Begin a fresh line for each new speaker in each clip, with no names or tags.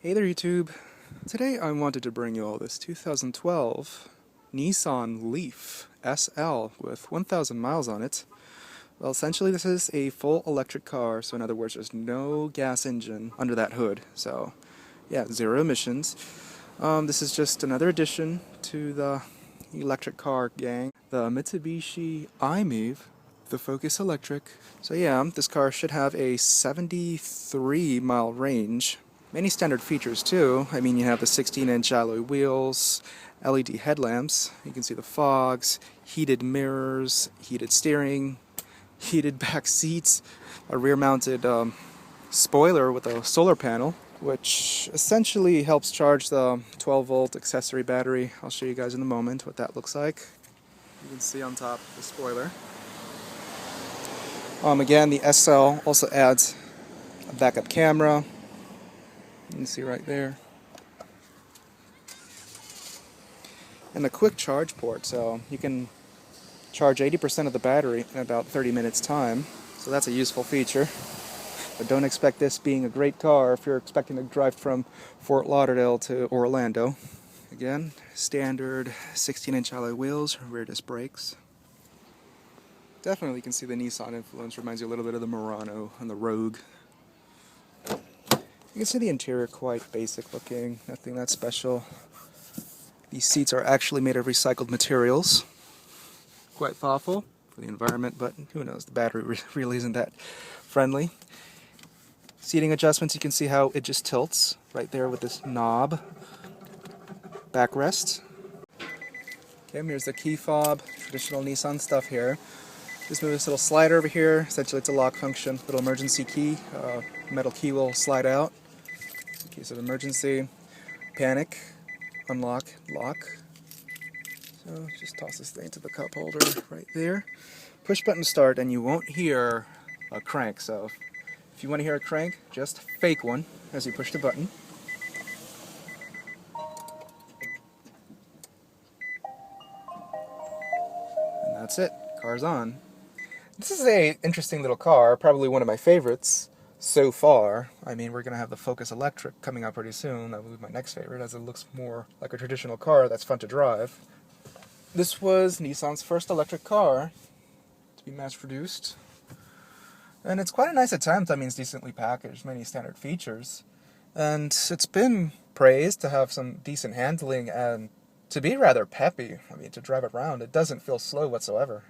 Hey there YouTube! Today I wanted to bring you all this 2012 Nissan Leaf SL with 1,000 miles on it. Well, essentially this is a full electric car, so in other words there's no gas engine under that hood. So yeah, zero emissions. This is just another addition to the electric car gang. The Mitsubishi i-MiEV, the Focus Electric. So yeah, this car should have a 73-mile range. Many standard features too. I mean, you have the 16-inch alloy wheels, LED headlamps, you can see the fogs, heated mirrors, heated steering, heated back seats, a rear-mounted spoiler with a solar panel, which essentially helps charge the 12-volt accessory battery. I'll show you guys in a moment what that looks like. You can see on top the spoiler. Again, the SL also adds a backup camera. You can see right there. And the quick charge port, so you can charge 80% of the battery in about 30 minutes time. So that's a useful feature. But don't expect this being a great car if you're expecting to drive from Fort Lauderdale to Orlando. Again, standard 16-inch alloy wheels, rear disc brakes. Definitely you can see the Nissan influence, reminds you a little bit of the Murano and the Rogue. You can see the interior quite basic looking, nothing that special. These seats are actually made of recycled materials. Quite thoughtful for the environment, but who knows, the battery really isn't that friendly. Seating adjustments, you can see how it just tilts right there with this knob. Backrest. Okay, here's the key fob, traditional Nissan stuff here. Just move this little slider over here, essentially it's a lock function, little emergency key, metal key will slide out. In case of emergency, panic, unlock, lock. So just toss this thing to the cup holder right there. Push button start and you won't hear a crank, so if you want to hear a crank, just fake one as you push the button. And that's it, car's on. This is an interesting little car, probably one of my favorites so far. I mean, we're going to have the Focus Electric coming out pretty soon. That will be my next favorite, as it looks more like a traditional car that's fun to drive. This was Nissan's first electric car to be mass-produced. And it's quite a nice attempt. I mean, it's decently packaged, many standard features. And it's been praised to have some decent handling and to be rather peppy. I mean, to drive it around, it doesn't feel slow whatsoever.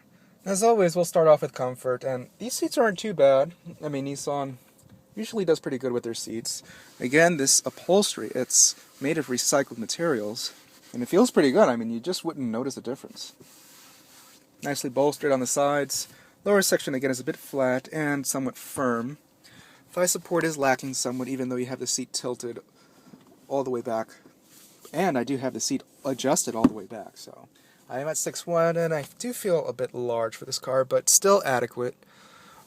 As always, we'll start off with comfort, and these seats aren't too bad. I mean, Nissan usually does pretty good with their seats. Again, this upholstery, it's made of recycled materials, and it feels pretty good. I mean, you just wouldn't notice a difference. Nicely bolstered on the sides. Lower section, again, is a bit flat and somewhat firm. Thigh support is lacking somewhat, even though you have the seat tilted all the way back. And I do have the seat adjusted all the way back, so I am at 6'1", and I do feel a bit large for this car, but still adequate.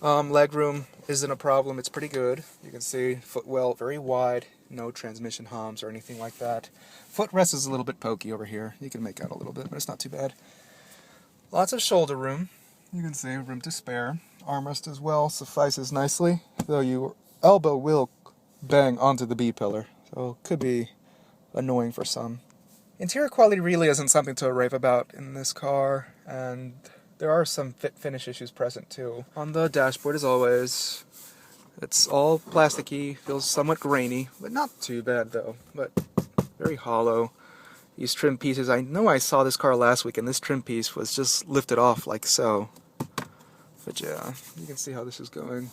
Legroom isn't a problem, it's pretty good. You can see footwell very wide, no transmission humps or anything like that. Footrest is a little bit pokey over here. You can make out a little bit, but it's not too bad. Lots of shoulder room. You can see room to spare. Armrest as well suffices nicely, though your elbow will bang onto the B-pillar, so it could be annoying for some. Interior quality really isn't something to rave about in this car, and there are some fit-finish issues present too. On the dashboard, as always, it's all plasticky, feels somewhat grainy, but not too bad though, but very hollow. These trim pieces, I know I saw this car last week, and this trim piece was just lifted off like so. But yeah, you can see how this is going.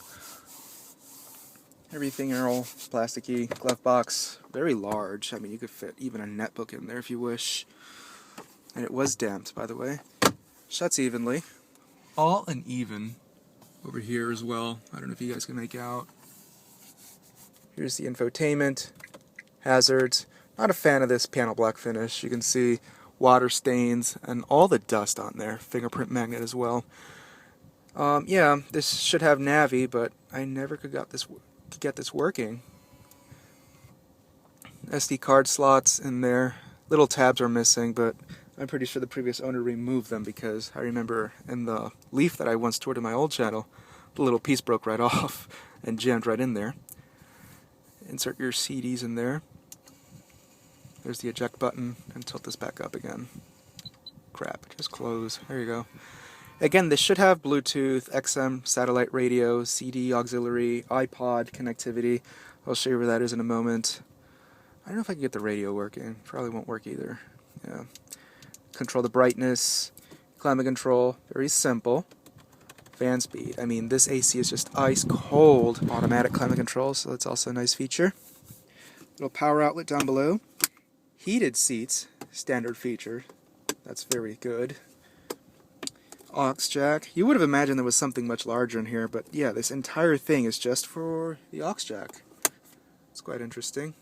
Everything are all plasticky. Glove box, very large. I mean, you could fit even a netbook in there if you wish. And it was damped, by the way. Shuts evenly. All uneven over here as well. I don't know if you guys can make out. Here's the infotainment. Hazards. Not a fan of this piano black finish. You can see water stains and all the dust on there. Fingerprint magnet as well. Yeah, this should have Navi, but I never could get this working. SD card slots in there. Little tabs are missing, but I'm pretty sure the previous owner removed them because I remember in the Leaf that I once toured in my old channel, the little piece broke right off and jammed right in there. Insert your CDs in there. There's the eject button, and tilt this back up again. Crap, just close. There you go. Again, this should have Bluetooth, XM, satellite radio, CD, auxiliary, iPod connectivity. I'll show you where that is in a moment. I don't know if I can get the radio working. Probably won't work either. Yeah. Control the brightness, climate control, very simple. Fan speed. I mean, this AC is just ice cold. Automatic climate control, so that's also a nice feature. Little power outlet down below. Heated seats, standard feature. That's very good. Aux Jack. You would have imagined there was something much larger in here, but yeah, this entire thing is just for the Aux Jack. It's quite interesting.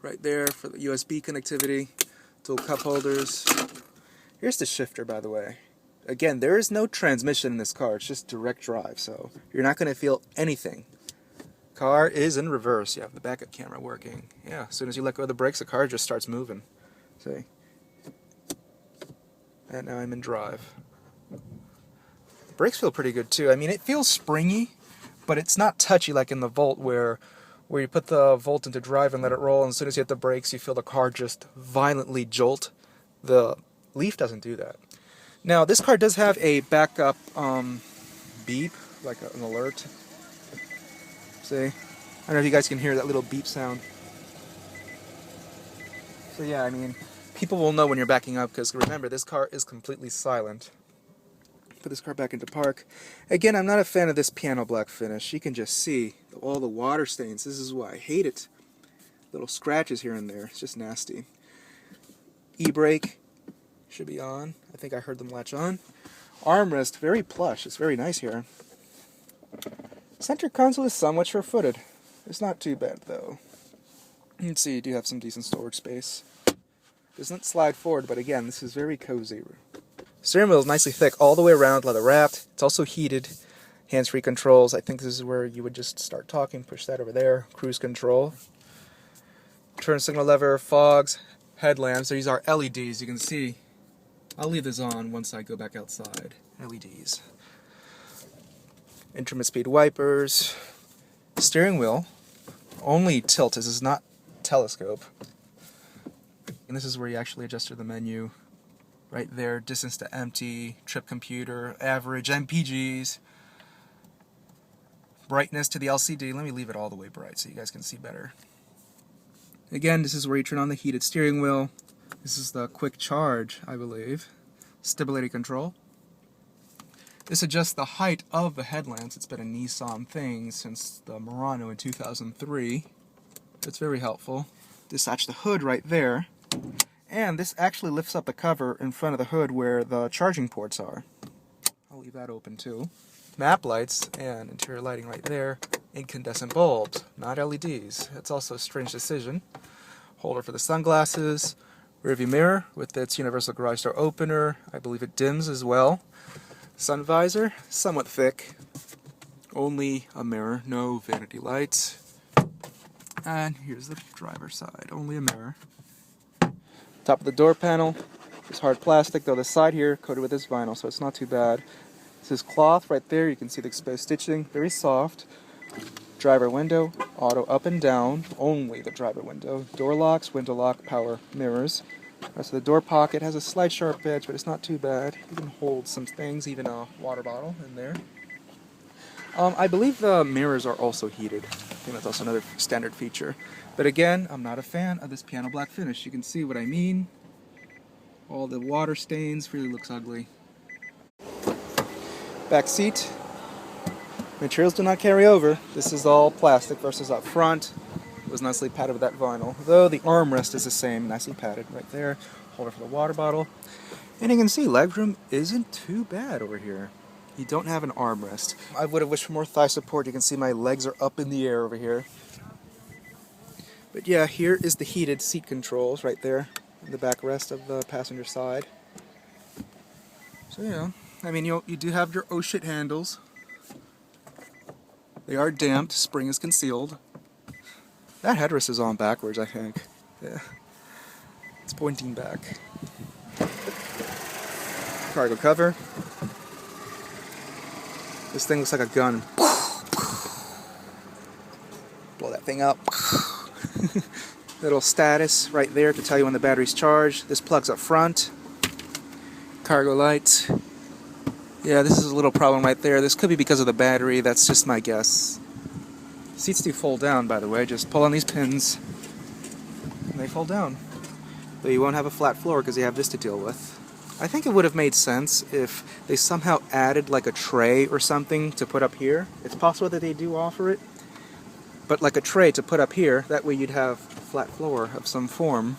Right there for the USB connectivity, dual cup holders. Here's the shifter, by the way. Again, there is no transmission in this car, it's just direct drive, so you're not going to feel anything. Car is in reverse. You have the backup camera working. Yeah, as soon as you let go of the brakes, the car just starts moving. See? And now I'm in drive. The brakes feel pretty good too. I mean, it feels springy, but it's not touchy like in the Volt where you put the Volt into drive and let it roll, and as soon as you hit the brakes, you feel the car just violently jolt. The Leaf doesn't do that. Now, this car does have a backup beep, like an alert. See? I don't know if you guys can hear that little beep sound. So yeah, I mean, people will know when you're backing up, because remember, this car is completely silent. Put this car back into park. Again, I'm not a fan of this piano black finish. You can just see all the water stains. This is why I hate it. Little scratches here and there. It's just nasty. E-brake should be on. I think I heard them latch on. Armrest, very plush. It's very nice here. Center console is somewhat sure-footed. It's not too bad, though. You can see you do have some decent storage space. Doesn't slide forward, but again, this is very cozy. Steering wheel is nicely thick all the way around, leather wrapped. It's also heated. Hands-free controls. I think this is where you would just start talking. Push that over there. Cruise control. Turn signal lever, fogs, headlamps. These are LEDs. You can see. I'll leave this on once I go back outside. LEDs. Intermittent speed wipers. Steering wheel. Only tilt. This is not telescope. And this is where you actually adjust the menu. Right there, distance to empty, trip computer, average, MPGs, brightness to the LCD. Let me leave it all the way bright so you guys can see better. Again, this is where you turn on the heated steering wheel. This is the quick charge, I believe. Stability control. This adjusts the height of the headlamps. It's been a Nissan thing since the Murano in 2003. It's very helpful. Detach the hood right there. And this actually lifts up the cover in front of the hood where the charging ports are. I'll leave that open too. Map lights and interior lighting right there. Incandescent bulbs, not LEDs. It's also a strange decision. Holder for the sunglasses. Rearview mirror with its universal garage door opener. I believe it dims as well. Sun visor, somewhat thick. Only a mirror, no vanity lights. And here's the driver's side, only a mirror. Top of the door panel is hard plastic, though the side here coated with this vinyl, so it's not too bad. This is cloth right there. You can see the exposed stitching, very soft. Driver window, auto up and down, only the driver window. Door locks, window lock, power mirrors. Rest of the door pocket has a slight sharp edge, but it's not too bad. You can hold some things, even a water bottle in there. I believe the mirrors are also heated. I think that's also another standard feature. But again, I'm not a fan of this piano black finish. You can see what I mean. All the water stains, really looks ugly. Back seat. Materials do not carry over. This is all plastic versus up front. It was nicely padded with that vinyl. Though the armrest is the same, nicely padded right there. Holder for the water bottle. And you can see legroom isn't too bad over here. You don't have an armrest. I would have wished for more thigh support. You can see my legs are up in the air over here. But yeah, here is the heated seat controls right there in the backrest of the passenger side. So yeah, I mean, you do have your oh shit handles. They are damped, spring is concealed. That headrest is on backwards, I think. Yeah, it's pointing back. Cargo cover. This thing looks like a gun. Blow that thing up. Little status right there to tell you when the battery's charged. This plug's up front. Cargo lights. Yeah, this is a little problem right there. This could be because of the battery. That's just my guess. Seats do fold down, by the way. Just pull on these pins and they fold down. But you won't have a flat floor because you have this to deal with. I think it would have made sense if they somehow added like a tray or something to put up here. It's possible that they do offer it. But like a tray to put up here, that way you'd have a flat floor of some form.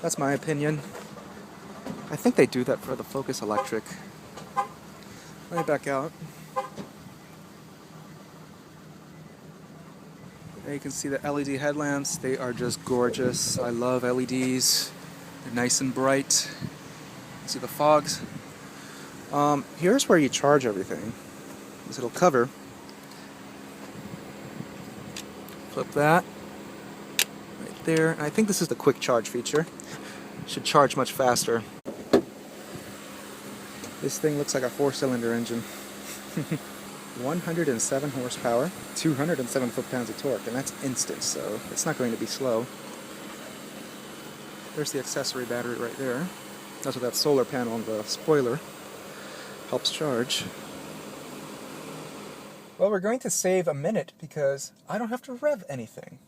That's my opinion. I think they do that for the Focus Electric. Let me back out. There you can see the LED headlamps. They are just gorgeous. I love LEDs. They're nice and bright. See the fogs. Here's where you charge everything. This little cover. Flip that. Right there. And I think this is the quick charge feature. Should charge much faster. This thing looks like a 4-cylinder engine. 107 horsepower, 207 foot-pounds of torque, and that's instant, so it's not going to be slow. There's the accessory battery right there. That's what that solar panel on the spoiler helps charge. Well, we're going to save a minute because I don't have to rev anything.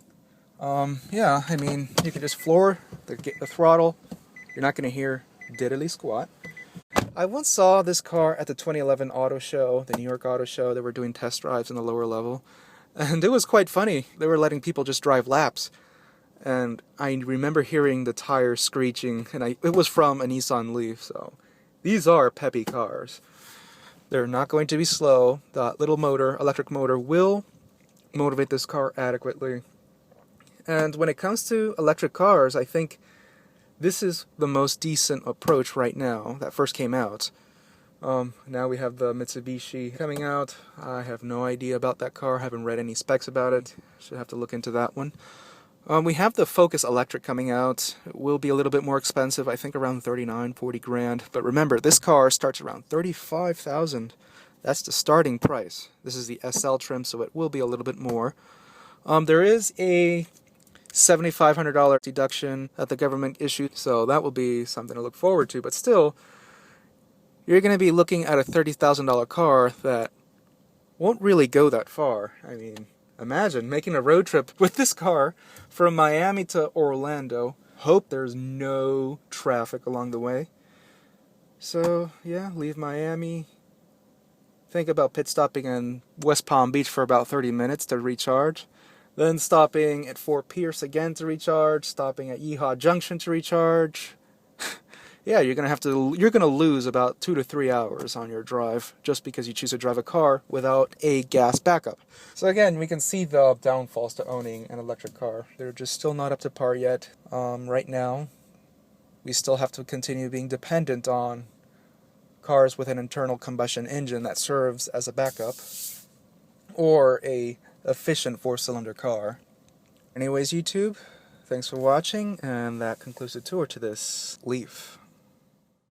Yeah, I mean, you can just floor the throttle. You're not going to hear diddly squat. I once saw this car at the 2011 auto show, the New York Auto Show. They were doing test drives in the lower level, and it was quite funny. They were letting people just drive laps, and I remember hearing the tires screeching, and it was from a Nissan Leaf, so these are peppy cars. They're not going to be slow. The little motor, electric motor, will motivate this car adequately. And when it comes to electric cars, I think this is the most decent approach right now that first came out. Now we have the Mitsubishi coming out. I have no idea about that car. I haven't read any specs about it. Should have to look into that one. We have the Focus Electric coming out. It will be a little bit more expensive, I think around 39, 40 grand. But remember, this car starts around 35,000. That's the starting price. This is the SL trim, so it will be a little bit more. There is a $7,500 deduction that the government issued, so that will be something to look forward to. But still, you're going to be looking at a $30,000 car that won't really go that far. I mean, imagine making a road trip with this car from Miami to Orlando. Hope there's no traffic along the way. So, yeah, leave Miami. Think about pit stopping in West Palm Beach for about 30 minutes to recharge. Then stopping at Fort Pierce again to recharge, stopping at Yeehaw Junction to recharge. Yeah, you're gonna lose about 2 to 3 hours on your drive just because you choose to drive a car without a gas backup. So again, we can see the downfalls to owning an electric car. They're just still not up to par yet. Right now, we still have to continue being dependent on cars with an internal combustion engine that serves as a backup, or a efficient 4-cylinder car. Anyways, YouTube, thanks for watching, and that concludes the tour to this Leaf.